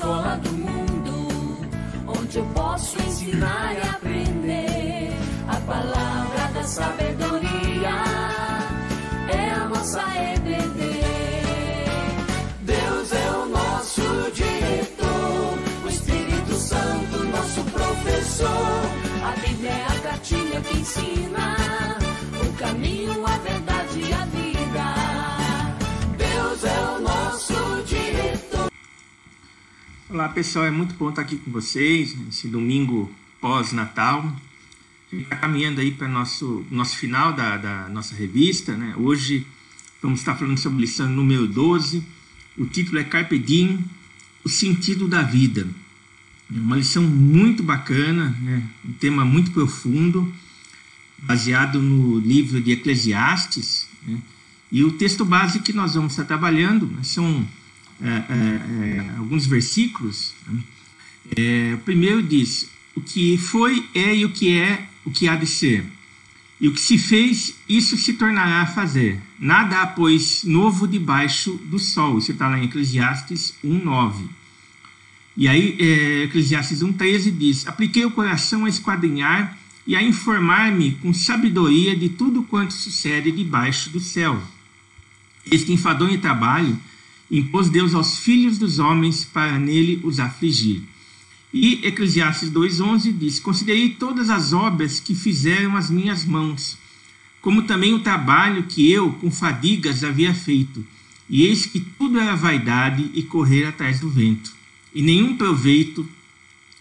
escola do mundo, onde eu posso ensinar e aprender. A palavra da sabedoria é a nossa EBD. Deus é o nosso diretor, o Espírito Santo nosso professor. A Bíblia é a cartilha que ensina o caminho, a verdade e a vida. Deus é o nosso diretor. Olá pessoal, é muito bom estar aqui com vocês nesse domingo pós-Natal. A gente está caminhando aí para o nosso final da nossa revista, né? Hoje vamos estar falando sobre a lição número 12. O título é Carpe Diem, o sentido da vida. É uma lição muito bacana, né? Um tema muito profundo, baseado no livro de Eclesiastes, né? E o texto base que nós vamos estar trabalhando, né, são alguns versículos. O primeiro diz: o que foi, é e o que há de ser. E o que se fez, isso se tornará a fazer. Nada há, pois, novo debaixo do sol. Isso está lá em Eclesiastes 1:9. E aí, Eclesiastes 1:13 diz: apliquei o coração a esquadrinhar e a informar-me com sabedoria de tudo quanto sucede debaixo do céu. Este enfadonho trabalho impôs Deus aos filhos dos homens para nele os afligir. E Eclesiastes 2:11 diz: considerei todas as obras que fizeram as minhas mãos, como também o trabalho que eu com fadigas havia feito, e eis que tudo era vaidade e correr atrás do vento, e nenhum proveito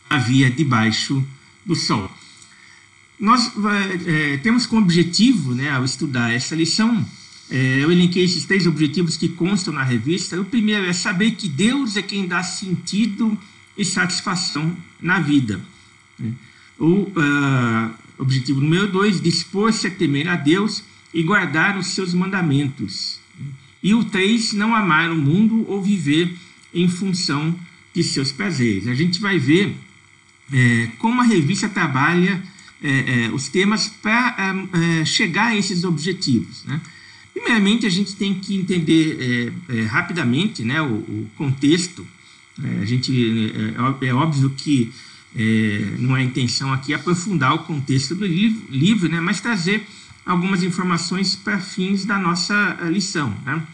havia debaixo do sol. Nós temos como objetivo, né, ao estudar essa lição, eu elenquei esses 3 objetivos que constam na revista. O primeiro é saber que Deus é quem dá sentido e satisfação na vida. O objetivo número 2, dispor-se a temer a Deus e guardar os seus mandamentos. E o 3, não amar o mundo ou viver em função de seus prazeres. A gente vai ver como a revista trabalha os temas para chegar a esses objetivos, né? Primeiramente, a gente tem que entender rapidamente, né, o contexto. É óbvio que não é a intenção aqui aprofundar o contexto do livro, né, mas trazer algumas informações para fins da nossa lição, né?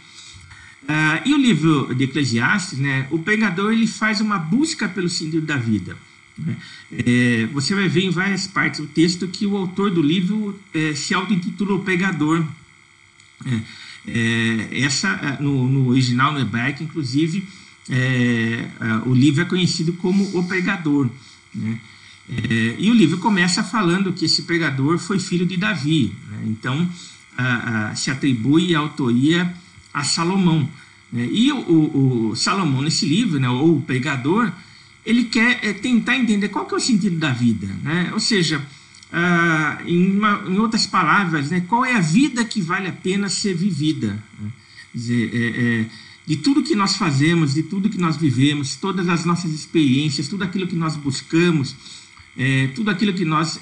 E o livro de Eclesiastes, né, o pregador ele faz uma busca pelo sentido da vida. Você vai ver em várias partes do texto que o autor do livro se auto-intitula o pregador. No original, no hebraico, inclusive, o livro é conhecido como o pregador, né? E o livro começa falando que esse pregador foi filho de Davi, né? Então se atribui a autoria a Salomão, né? E o Salomão nesse livro, né, ou o pregador, ele quer tentar entender qual que é o sentido da vida, né? Ou seja, em outras palavras, né, qual é a vida que vale a pena ser vivida, né? Quer dizer, de tudo que nós fazemos, de tudo que nós vivemos, todas as nossas experiências, tudo aquilo que nós buscamos, tudo aquilo que nós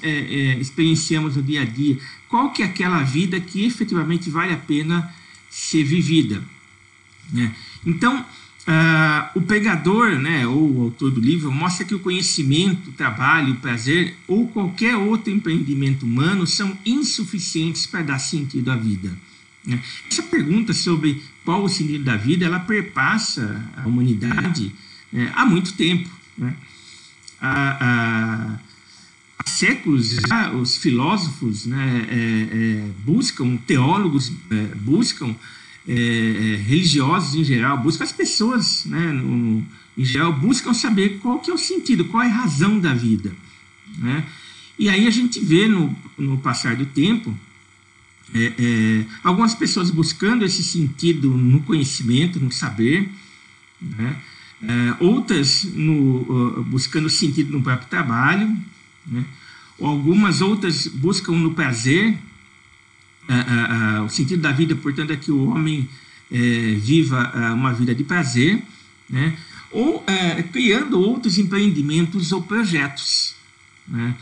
experienciamos no dia a dia, qual que é aquela vida que efetivamente vale a pena ser vivida, né? Então, o pregador, né, ou o autor do livro, mostra que o conhecimento, o trabalho, o prazer ou qualquer outro empreendimento humano são insuficientes para dar sentido à vida, né? Essa pergunta sobre qual o sentido da vida, ela perpassa a humanidade há muito tempo, né? Há séculos já os filósofos, né, buscam, teólogos buscam, religiosos em geral, buscam as pessoas, né, em geral, buscam saber qual que é o sentido, qual é a razão da vida, né? E aí a gente vê no passar do tempo algumas pessoas buscando esse sentido no conhecimento, no saber, né? Outras buscando sentido no próprio trabalho, né? Ou algumas outras buscam no prazer. O sentido da vida, portanto, é que o homem viva uma vida de prazer, né? Ou criando outros empreendimentos ou projetos, né?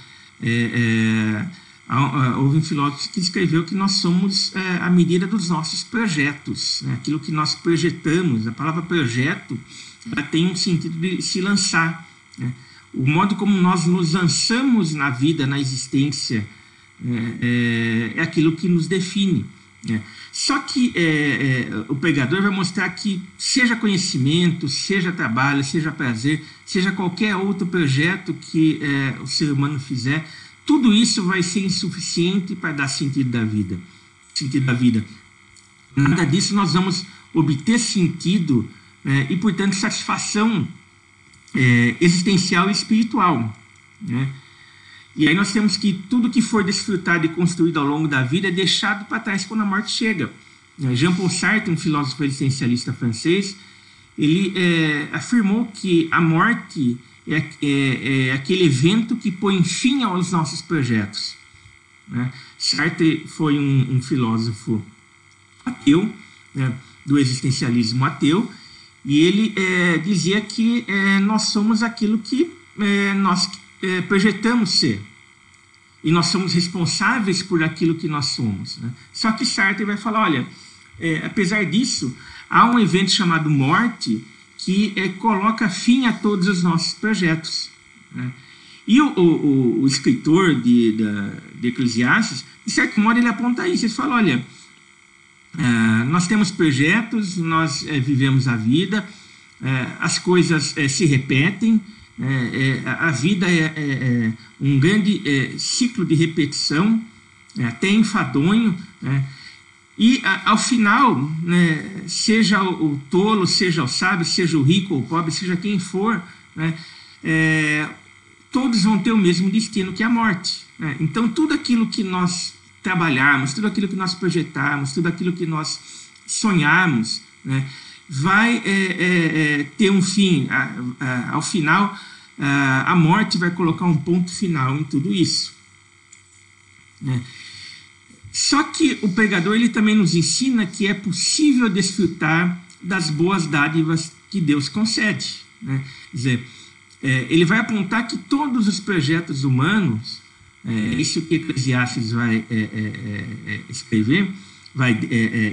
Houve um filósofo que escreveu que nós somos a medida dos nossos projetos, né? Aquilo que nós projetamos. A palavra projeto ela tem um sentido de se lançar, né? O modo como nós nos lançamos na vida, na existência, é aquilo que nos define, né? Só que o pregador vai mostrar que seja conhecimento, seja trabalho, seja prazer, seja qualquer outro projeto que o ser humano fizer, tudo isso vai ser insuficiente para dar sentido da vida. Nada disso nós vamos obter sentido e, portanto, satisfação existencial e espiritual, né? E aí nós temos que tudo que for desfrutado e construído ao longo da vida é deixado para trás quando a morte chega. Jean-Paul Sartre, um filósofo existencialista francês, ele afirmou que a morte é aquele evento que põe fim aos nossos projetos, né? Sartre foi um filósofo ateu, né, do existencialismo ateu, e ele dizia que nós somos aquilo que nós projetamos ser, e nós somos responsáveis por aquilo que nós somos, né? Só que Sartre vai falar, olha, apesar disso, há um evento chamado morte que coloca fim a todos os nossos projetos, né? E o escritor de Eclesiastes, de certo modo, ele aponta isso, ele fala, olha, nós temos projetos, nós vivemos a vida, as coisas se repetem, a vida é um grande ciclo de repetição, até enfadonho, né? E ao final, né, seja o tolo, seja o sábio, seja o rico ou o pobre, seja quem for, né, todos vão ter o mesmo destino, que é a morte, né? Então tudo aquilo que nós trabalharmos, tudo aquilo que nós projetarmos, tudo aquilo que nós sonharmos, né, vai ter um fim. Ao final, a morte vai colocar um ponto final em tudo isso, né? Só que o pregador ele também nos ensina que é possível desfrutar das boas dádivas que Deus concede, né? Quer dizer, ele vai apontar que todos os projetos humanos, isso que Eclesiastes vai escrever, vai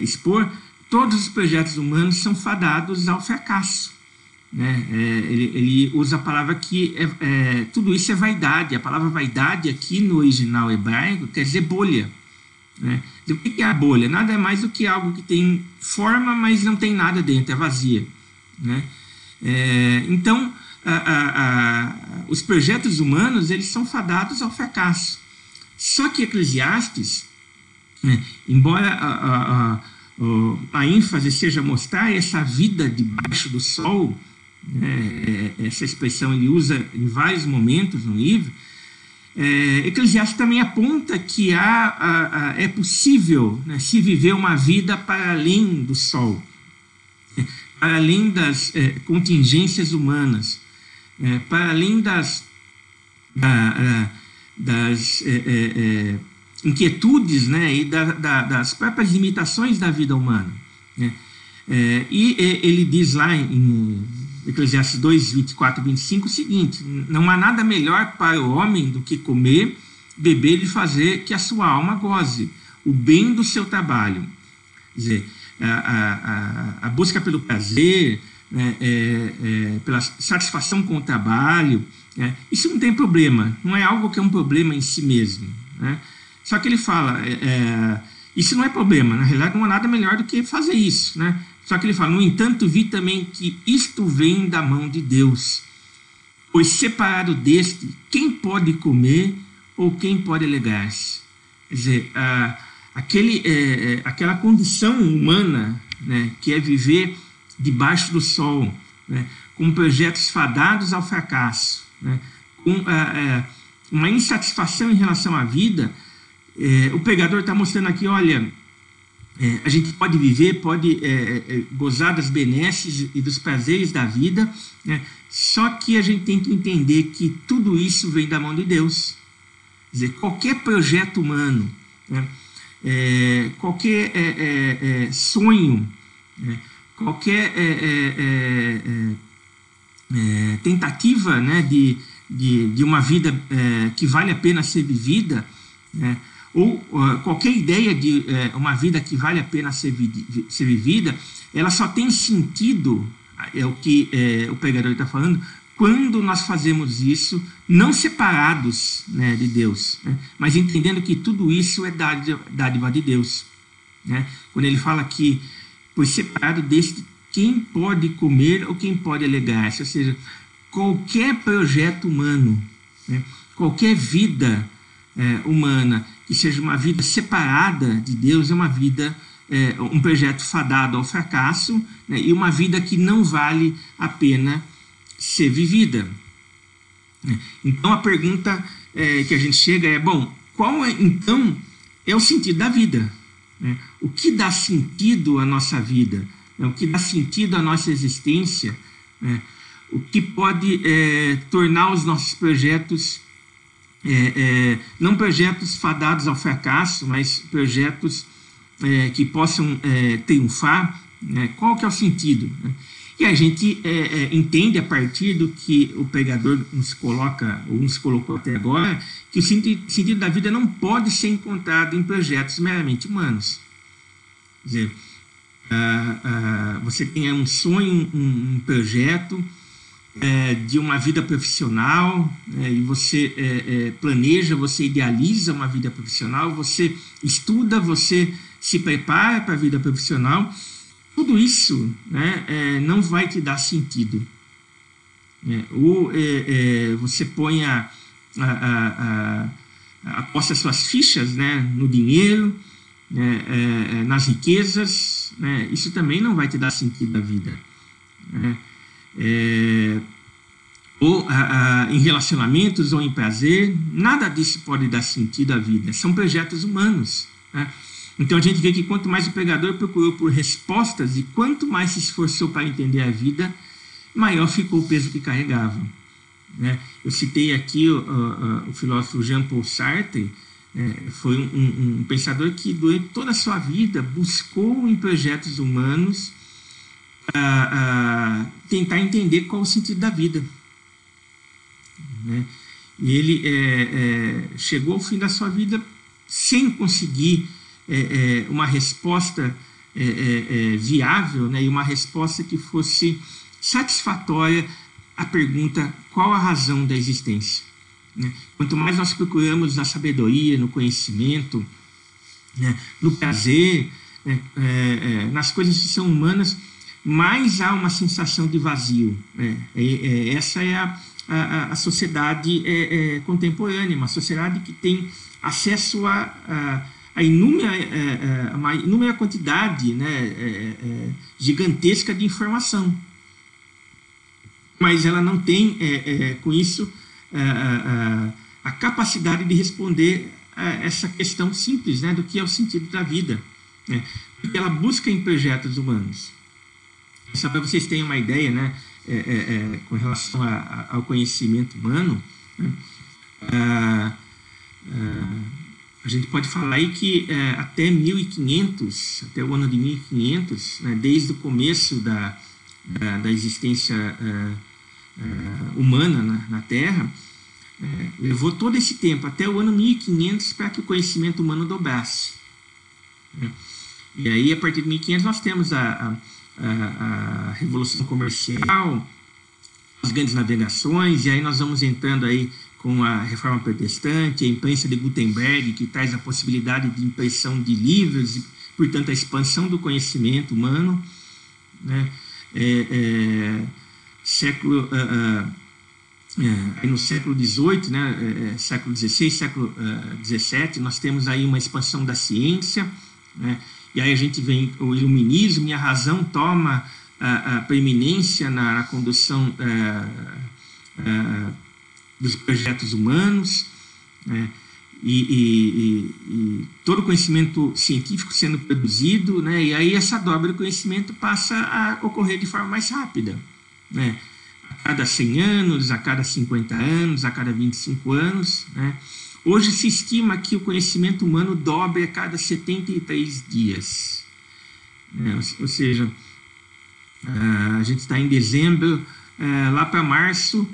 expor, todos os projetos humanos são fadados ao fracasso, né? Ele usa a palavra que tudo isso é vaidade. A palavra vaidade aqui no original hebraico quer dizer bolha, né? O que é a bolha? Nada é mais do que algo que tem forma, mas não tem nada dentro, é vazia, né? Então, os projetos humanos eles são fadados ao fracasso. Só que Eclesiastes, né, embora a ênfase seja mostrar essa vida debaixo do sol, né, essa expressão ele usa em vários momentos no livro, Eclesiastes também aponta que é possível, né, se viver uma vida para além do sol, para além das contingências humanas, para além das inquietudes, né, e das próprias limitações da vida humana, né? E ele diz lá em Eclesiastes 2, 24 e 25 o seguinte: não há nada melhor para o homem do que comer, beber e fazer que a sua alma goze o bem do seu trabalho. Quer dizer, a busca pelo prazer, né, pela satisfação com o trabalho, isso não tem problema, não é algo que é um problema em si mesmo, né? Só que ele fala, isso não é problema, na realidade não há nada melhor do que fazer isso, né? Só que ele fala, no entanto, vi também que isto vem da mão de Deus, pois separado deste, quem pode comer ou quem pode alegrar-se? Quer dizer, aquela condição humana, né, que é viver debaixo do sol, né, com projetos fadados ao fracasso, né, com uma insatisfação em relação à vida, o pregador está mostrando aqui, olha, a gente pode viver, pode gozar das benesses e dos prazeres da vida, né, só que a gente tem que entender que tudo isso vem da mão de Deus. Quer dizer, qualquer projeto humano, né, qualquer sonho, qualquer tentativa, né, de uma vida que vale a pena ser vivida, ou qualquer ideia de uma vida que vale a pena ser vivida, ela só tem sentido é o que o pregador está falando, quando nós fazemos isso, não separados, né, de Deus, né, mas entendendo que tudo isso é dádiva de Deus. Né? Quando ele fala que, pois separado deste, quem pode comer ou quem pode alegar-se, ou seja, qualquer projeto humano, né, qualquer vida humana que seja uma vida separada de Deus é uma vida, um projeto fadado ao fracasso, né, e uma vida que não vale a pena ser vivida. Então a pergunta que a gente chega é, bom, qual então é o sentido da vida? Né? O que dá sentido à nossa vida? Né? O que dá sentido à nossa existência? Né? O que pode tornar os nossos projetos não projetos fadados ao fracasso, mas projetos que possam triunfar, né? Qual que é o sentido? Né? E a gente entende a partir do que o pregador nos coloca, ou nos colocou até agora, que o sentido da vida não pode ser encontrado em projetos meramente humanos. Quer dizer, você tem um sonho, um projeto de uma vida profissional, e você planeja, você idealiza uma vida profissional, você estuda, você se prepara para a vida profissional. Tudo isso, né, não vai te dar sentido. Ou você põe aposta suas fichas, né, no dinheiro, nas riquezas, né, isso também não vai te dar sentido à vida. Né? Ou em relacionamentos ou em prazer, nada disso pode dar sentido à vida. São projetos humanos. Né? Então a gente vê que quanto mais o pregador procurou por respostas e quanto mais se esforçou para entender a vida, maior ficou o peso que carregava. Né? Eu citei aqui o filósofo Jean-Paul Sartre, foi um pensador que durante toda a sua vida buscou em projetos humanos tentar entender qual o sentido da vida. Né? E ele chegou ao fim da sua vida sem conseguir uma resposta viável, né, e uma resposta que fosse satisfatória à pergunta qual a razão da existência. Né? Quanto mais nós procuramos na sabedoria, no conhecimento, né, no prazer, nas coisas que são humanas, mais há uma sensação de vazio. Essa é a sociedade contemporânea, uma sociedade que tem acesso a uma inúmera quantidade, né, gigantesca de informação, mas ela não tem com isso a capacidade de responder a essa questão simples, né, do que é o sentido da vida, né, porque ela busca em projetos humanos. Só para vocês terem uma ideia, né, com relação ao conhecimento humano, né, a gente pode falar aí que até 1500, até o ano de 1500, né, desde o começo da existência humana na Terra, levou todo esse tempo, até o ano 1500, para que o conhecimento humano dobrasse. Né? E aí, a partir de 1500, nós temos a Revolução Comercial, as grandes navegações, e aí nós vamos entrando aí com a Reforma Protestante, a imprensa de Gutenberg, que traz a possibilidade de impressão de livros e, portanto, a expansão do conhecimento humano. Né? Aí no século XVIII, né, século XVI, século XVII, nós temos aí uma expansão da ciência, né? E aí a gente vem o iluminismo, e a razão toma a preeminência na condução dos projetos humanos, né? E todo o conhecimento científico sendo produzido, né? E aí essa dobra do conhecimento passa a ocorrer de forma mais rápida, né? A cada 100 anos, a cada 50 anos, a cada 25 anos, né? Hoje se estima que o conhecimento humano dobre a cada 73 dias. Né? Ou seja, a gente está em dezembro, lá para março,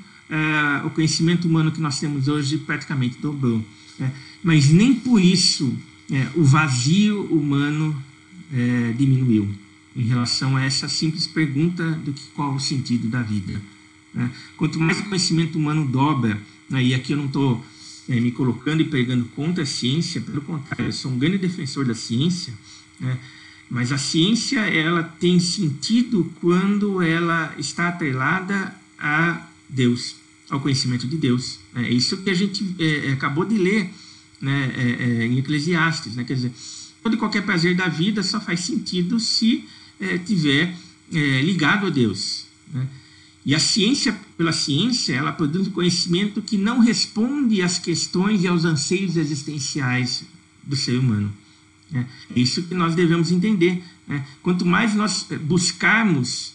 o conhecimento humano que nós temos hoje praticamente dobrou. Mas nem por isso o vazio humano diminuiu. em relação a essa simples pergunta do que qual o sentido da vida, né? Quanto mais o conhecimento humano dobra, né, e aqui eu não estou me colocando e pregando contra a ciência, pelo contrário, eu sou um grande defensor da ciência, né, mas a ciência ela tem sentido quando ela está atrelada a Deus, ao conhecimento de Deus. É isso que a gente acabou de ler, né, em Eclesiastes, né? Quer dizer, todo e qualquer prazer da vida só faz sentido se tiver ligado a Deus, né? E a ciência, pela ciência, ela produz um conhecimento que não responde às questões e aos anseios existenciais do ser humano. É isso que nós devemos entender, né? Quanto mais nós buscarmos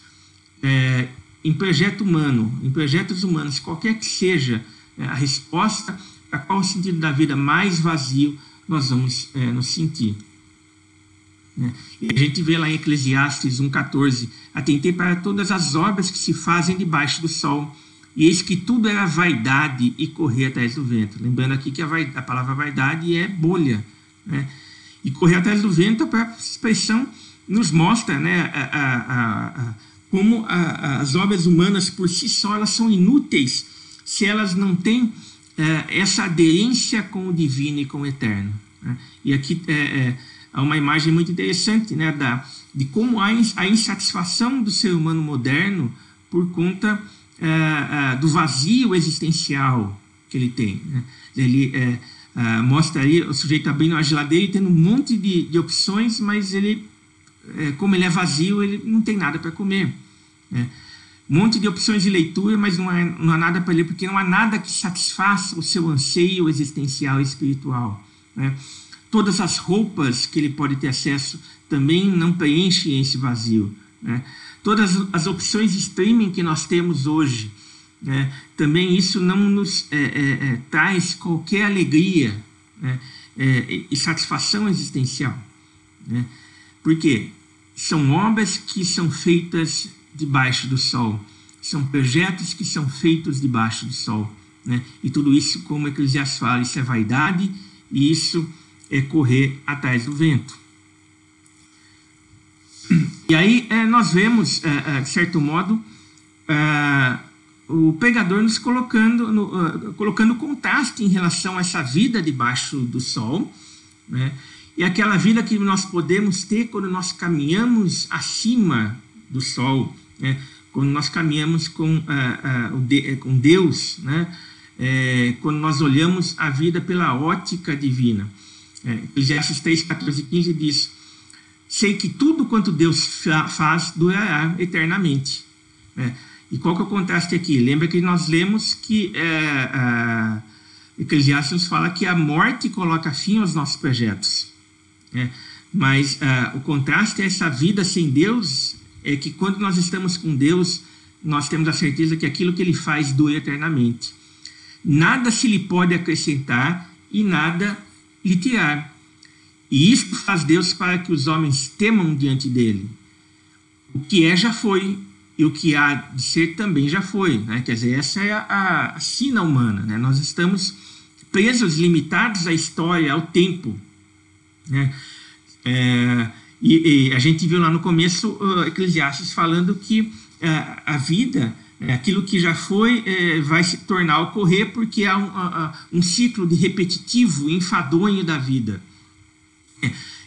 em projeto humano, em projetos humanos, qualquer que seja a resposta a qual o sentido da vida mais vazio nós vamos nos sentir. E a gente vê lá em Eclesiastes 1,14: atentei para todas as obras que se fazem debaixo do sol, e eis que tudo era vaidade e correr atrás do vento. Lembrando aqui que a palavra vaidade é bolha, né? E correr atrás do vento, a própria expressão nos mostra, né, como as obras humanas por si só elas são inúteis se elas não têm essa aderência com o divino e com o eterno, né? E aqui há uma imagem muito interessante, né, de como há a insatisfação do ser humano moderno por conta do vazio existencial que ele tem, né? Ele mostra aí o sujeito abrindo uma geladeira e tendo um monte de opções, mas ele, como ele é vazio, ele não tem nada para comer, né? Um monte de opções de leitura, mas não há nada para ler, porque não há nada que satisfaça o seu anseio existencial e espiritual, né? Todas as roupas que ele pode ter acesso também não preenchem esse vazio, né? Todas as opções de streaming que nós temos hoje, né, também isso não nos traz qualquer alegria, né, e satisfação existencial, né? Por quê? São obras que são feitas debaixo do sol, são projetos que são feitos debaixo do sol, né? E tudo isso, como Eclesiastes fala, isso é vaidade e isso é correr atrás do vento. E aí nós vemos, de certo modo, o pregador nos colocando contraste em relação a essa vida debaixo do sol, né, e aquela vida que nós podemos ter quando nós caminhamos acima do sol, né, quando nós caminhamos com Deus, né, quando nós olhamos a vida pela ótica divina. Eclesiastes 3, 14 e 15 diz: sei que tudo quanto Deus faz durará eternamente. E qual que é o contraste aqui? Lembra que nós lemos que Eclesiastes nos fala que a morte coloca fim aos nossos projetos, mas o contraste é essa vida sem Deus, é que quando nós estamos com Deus, nós temos a certeza que aquilo que Ele faz dura eternamente. Nada se lhe pode acrescentar e nada lhe tirar. E isto faz Deus para que os homens temam diante dele. O que é já foi, e o que há de ser também já foi, né? Quer dizer, essa é a sina humana, né? Nós estamos presos, limitados à história, ao tempo, né? E a gente viu lá no começo Eclesiastes falando que a vida, aquilo que já foi, vai se tornar a ocorrer, porque há um ciclo de repetitivo, enfadonho da vida.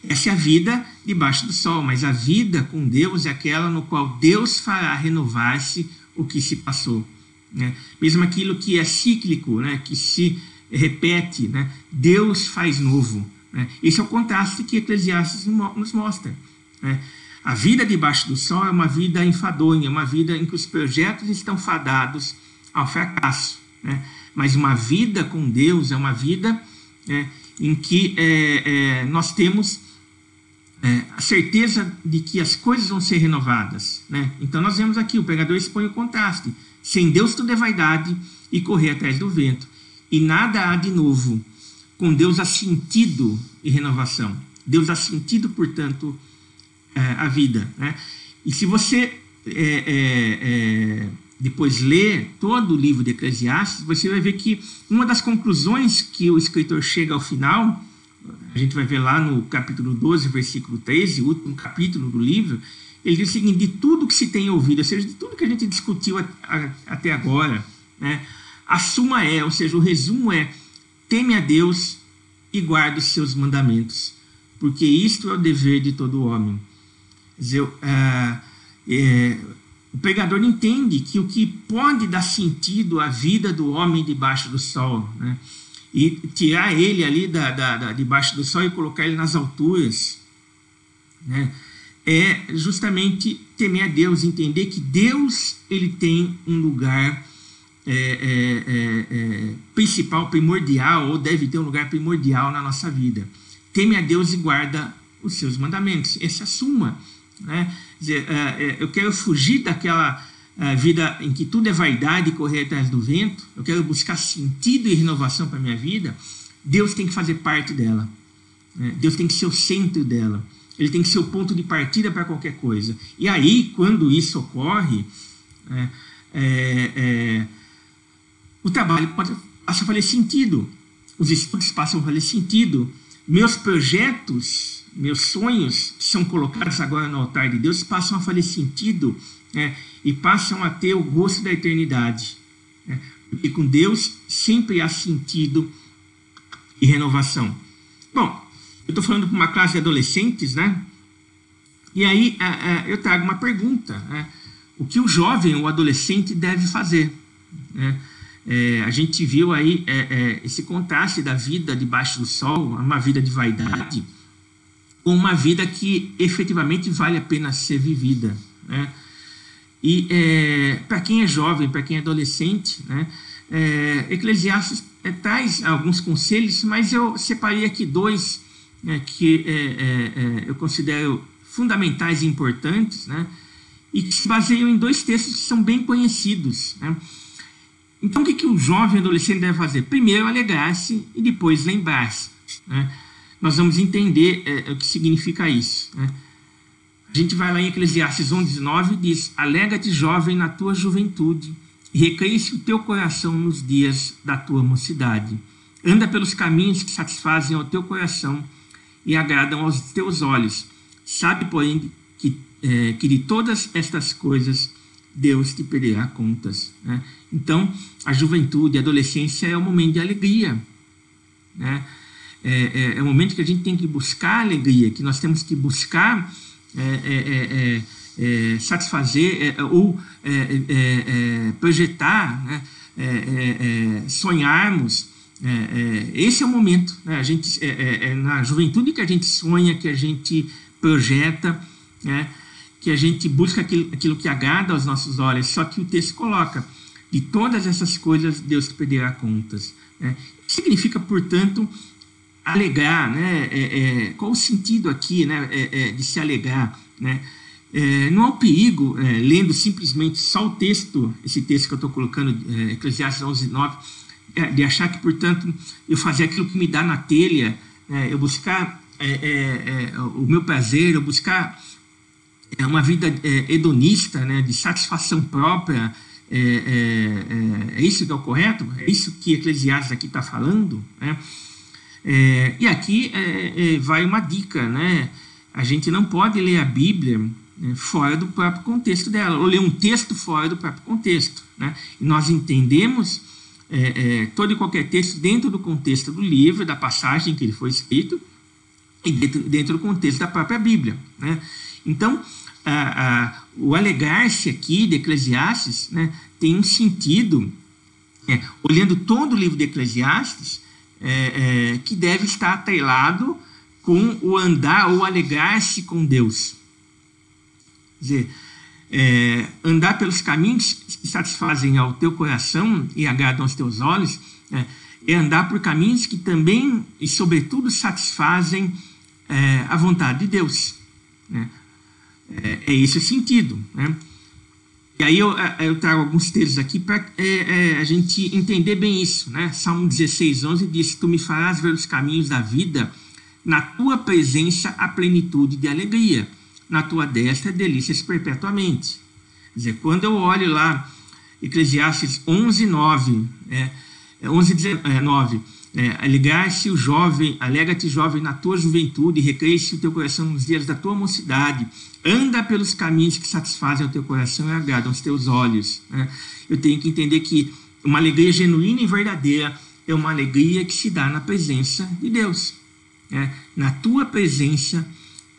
Essa é a vida debaixo do sol, mas a vida com Deus é aquela no qual Deus fará renovar-se o que se passou, né? Mesmo aquilo que é cíclico, né, que se repete, né, Deus faz novo, né? Esse é o contraste que Eclesiastes nos mostra, né? A vida debaixo do sol é uma vida enfadonha, uma vida em que os projetos estão fadados ao fracasso, né? Mas uma vida com Deus é uma vida em que nós temos a certeza de que as coisas vão ser renovadas, né? Então nós vemos aqui, o pregador expõe o contraste: sem Deus tudo é vaidade e correr atrás do vento, e nada há de novo. Com Deus há sentido e renovação. Deus há sentido, portanto, a vida, né? E se você depois ler todo o livro de Eclesiastes, você vai ver que uma das conclusões que o escritor chega ao final, a gente vai ver lá no capítulo 12, versículo 13, o último capítulo do livro, ele diz o seguinte: de tudo que se tem ouvido, ou seja, de tudo que a gente discutiu até agora, né, a suma ou seja, o resumo teme a Deus e guarda os seus mandamentos, porque isto é o dever de todo homem. Quer dizer, o pregador entende que o que pode dar sentido à vida do homem debaixo do sol, né, e tirar ele ali debaixo do sol e colocar ele nas alturas, né, é justamente temer a Deus, entender que Deus ele tem um lugar principal, primordial, ou deve ter um lugar primordial na nossa vida. Teme a Deus e guarda os seus mandamentos. Essa é a suma, né? Quer dizer, eu quero fugir daquela vida em que tudo é vaidade e correr atrás do vento. Eu quero buscar sentido e renovação para a minha vida. Deus tem que fazer parte dela, né? Deus tem que ser o centro dela. Ele tem que ser o ponto de partida para qualquer coisa. E aí, quando isso ocorre, o trabalho passa a fazer sentido, os estudos passam a fazer sentido, meus projetos, meus sonhos que são colocados agora no altar de Deus passam a fazer sentido, né, e passam a ter o gosto da eternidade, né, porque com Deus sempre há sentido e renovação. Bom, eu estou falando para uma classe de adolescentes, né, e aí eu trago uma pergunta, né, o que o jovem, o adolescente deve fazer, né? A gente viu aí esse contraste da vida debaixo do sol, uma vida de vaidade, com uma vida que efetivamente vale a pena ser vivida, né? E para quem é jovem, para quem é adolescente, né, Eclesiastes traz alguns conselhos, mas eu separei aqui dois, né, que eu considero fundamentais e importantes, né, e que se baseiam em dois textos que são bem conhecidos, né? Então, o que o jovem adolescente deve fazer? Primeiro, alegrar-se e depois lembrar-se, né? Nós vamos entender o que significa isso, né? A gente vai lá em Eclesiastes 11:9 e diz: alegra-te, jovem, na tua juventude, e recreia-se o teu coração nos dias da tua mocidade. Anda pelos caminhos que satisfazem ao teu coração e agradam aos teus olhos. Sabe, porém, que de todas estas coisas Deus te pedirá contas, né? Então, a juventude, a adolescência é um momento de alegria, né? É um momento que a gente tem que buscar alegria, que nós temos que buscar satisfazer ou projetar, né? Sonharmos. Esse é o momento, né? A gente, na juventude que a gente sonha, que a gente projeta, né? Que a gente busca aquilo que agrada aos nossos olhos. Só que o texto coloca: de todas essas coisas Deus te pedirá contas, né? Significa, portanto, alegrar, né? Qual o sentido aqui, né, de se alegrar, né? Não há um perigo, lendo simplesmente só o texto, esse texto que eu estou colocando, Eclesiastes 11:9, de achar que, portanto, eu fazer aquilo que me dá na telha, eu buscar o meu prazer, eu buscar uma vida hedonista, né, de satisfação própria. É isso que é o correto? É isso que Eclesiastes aqui está falando, né? E aqui vai uma dica, né? A gente não pode ler a Bíblia fora do próprio contexto dela, ou ler um texto fora do próprio contexto, né? E nós entendemos todo e qualquer texto dentro do contexto do livro, da passagem que ele foi escrito, e dentro do contexto da própria Bíblia, né? Então, o alegrar-se aqui de Eclesiastes, né, tem um sentido, olhando todo o livro de Eclesiastes, que deve estar atrelado com o andar ou alegrar-se com Deus. Quer dizer, andar pelos caminhos que satisfazem ao teu coração e agradam aos teus olhos, é andar por caminhos que também e sobretudo satisfazem a vontade de Deus, né? É esse o sentido, né? E aí eu trago alguns textos aqui para a gente entender bem isso, né? Salmo 16:11 diz: tu me farás ver os caminhos da vida, na tua presença a plenitude de alegria, na tua destra delícias perpetuamente. Quer dizer, quando eu olho lá Eclesiastes 11:9, 11:9, alegrar-se o jovem, alegra-te, jovem, na tua juventude, recreia-se o teu coração nos dias da tua mocidade, anda pelos caminhos que satisfazem o teu coração e agradam os teus olhos, né? Eu tenho que entender que uma alegria genuína e verdadeira é uma alegria que se dá na presença de Deus, né? Na tua presença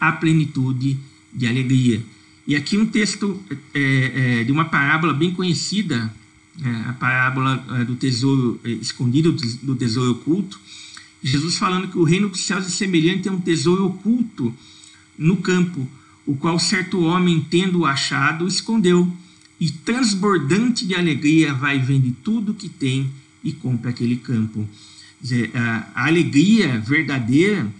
há plenitude de alegria. E aqui um texto de uma parábola bem conhecida, a parábola do tesouro escondido, do tesouro oculto. Jesus falando que o reino dos céus é semelhante a um tesouro oculto no campo, o qual certo homem, tendo-o achado, escondeu, e transbordante de alegria vai vender tudo que tem e compra aquele campo. Quer dizer, a alegria verdadeira,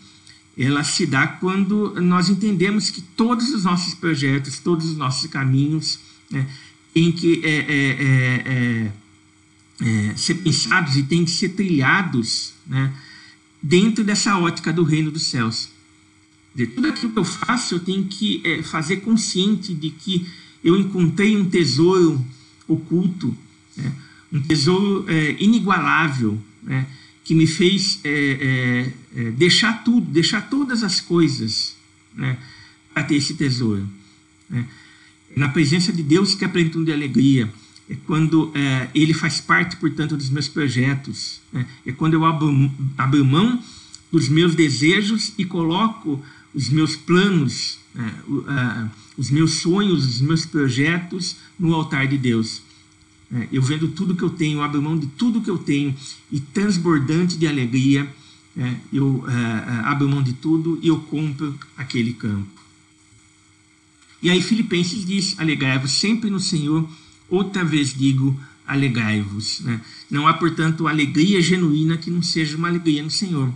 ela se dá quando nós entendemos que todos os nossos projetos, todos os nossos caminhos, né, têm que ser pensados e têm que ser trilhados, né, dentro dessa ótica do reino dos céus. De tudo aquilo que eu faço, eu tenho que fazer consciente de que eu encontrei um tesouro oculto, né, um tesouro inigualável, né, que me fez deixar tudo, deixar todas as coisas, né, para ter esse tesouro, né. Na presença de Deus que é plenitude de alegria, é quando Ele faz parte, portanto, dos meus projetos, né. É quando eu abro mão dos meus desejos e coloco os meus planos, os meus sonhos, os meus projetos no altar de Deus. Eu vendo tudo que eu tenho, abro mão de tudo que eu tenho e transbordante de alegria, eu abro mão de tudo e eu compro aquele campo. E aí Filipenses diz: alegrai-vos sempre no Senhor, outra vez digo, alegrai-vos, né? Não há, portanto, alegria genuína que não seja uma alegria no Senhor,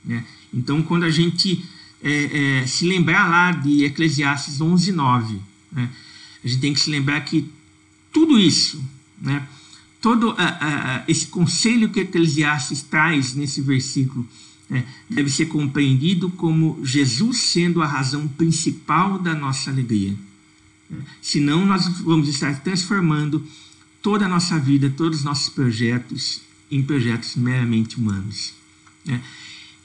né? Então, quando a gente se lembrar lá de Eclesiastes 11:9, né, a gente tem que se lembrar que tudo isso, né, todo esse conselho que Eclesiastes traz nesse versículo, deve ser compreendido como Jesus sendo a razão principal da nossa alegria. Senão nós vamos estar transformando toda a nossa vida, todos os nossos projetos, em projetos meramente humanos, né?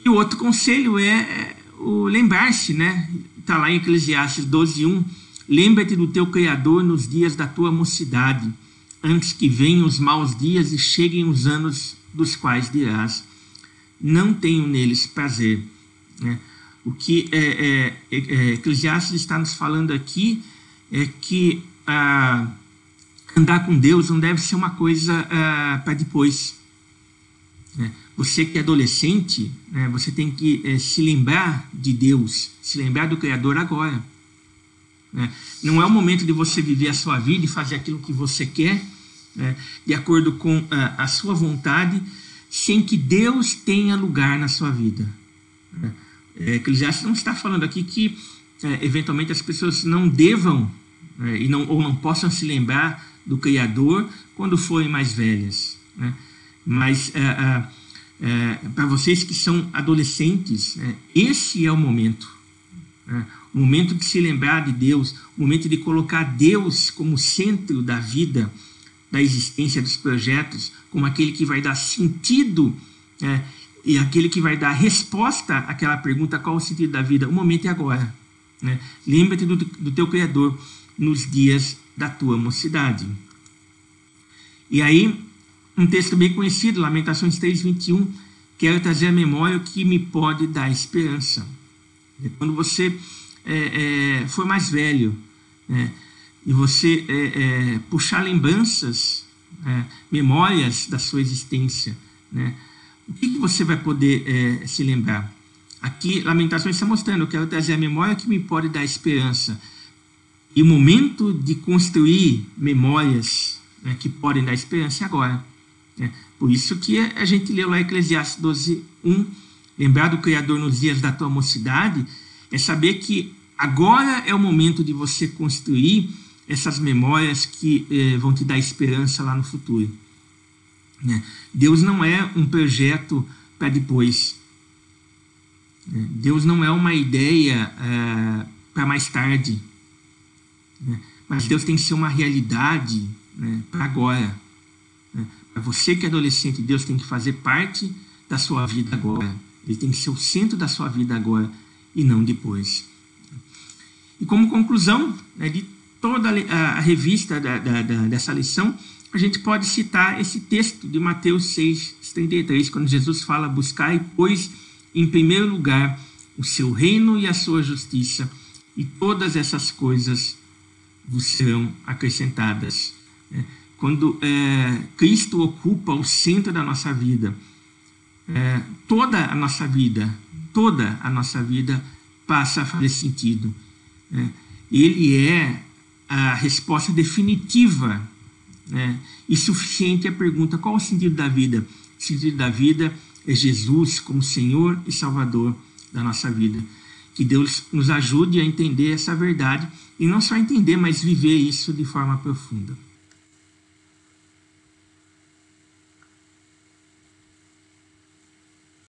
E o outro conselho é o lembrar-se, né? Está lá em Eclesiastes 12:1, lembra-te do teu Criador nos dias da tua mocidade, antes que venham os maus dias e cheguem os anos dos quais dirás, não tenho neles prazer, né? O que Eclesiastes está nos falando aqui é que andar com Deus não deve ser uma coisa para depois, né? Você que é adolescente, né, você tem que se lembrar de Deus, se lembrar do Criador agora, né? Não é o momento de você viver a sua vida e fazer aquilo que você quer, né, de acordo com a sua vontade, sem que Deus tenha lugar na sua vida, né? Eclesiastes não está falando aqui que eventualmente as pessoas não devam ou não possam se lembrar do Criador quando forem mais velhas, né? Mas para vocês que são adolescentes, esse é o momento, o momento de se lembrar de Deus, o momento de colocar Deus como centro da vida, da existência, dos projetos, como aquele que vai dar sentido, e aquele que vai dar resposta àquela pergunta: qual o sentido da vida? O momento é agora, né? Lembra-te do teu Criador nos dias da tua mocidade. E aí, um texto bem conhecido, Lamentações 3:21, quero trazer à memória o que me pode dar esperança. Quando você for mais velho, e você puxar lembranças, memórias da sua existência, né, o que você vai poder se lembrar? Aqui, Lamentações está mostrando: eu quero trazer à memória o que me pode dar esperança. E o momento de construir memórias, que podem dar esperança é agora. Por isso que a gente leu lá Eclesiastes 12:1, lembrar do Criador nos dias da tua mocidade, é saber que agora é o momento de você construir essas memórias que vão te dar esperança lá no futuro. Deus não é um projeto para depois. Deus não é uma ideia para mais tarde. Mas Deus tem que ser uma realidade, para agora. Para você que é adolescente, Deus tem que fazer parte da sua vida agora. Ele tem que ser o centro da sua vida agora e não depois. E como conclusão, né, de toda a revista dessa lição, a gente pode citar esse texto de Mateus 6:33, quando Jesus fala: buscai, pois, em primeiro lugar o seu reino e a sua justiça, e todas essas coisas vos serão acrescentadas. Quando Cristo ocupa o centro da nossa vida, toda a nossa vida passa a fazer sentido. Ele é a resposta definitiva, e suficiente à pergunta: qual o sentido da vida? O sentido da vida é Jesus como Senhor e Salvador da nossa vida. Que Deus nos ajude a entender essa verdade, e não só entender, mas viver isso de forma profunda.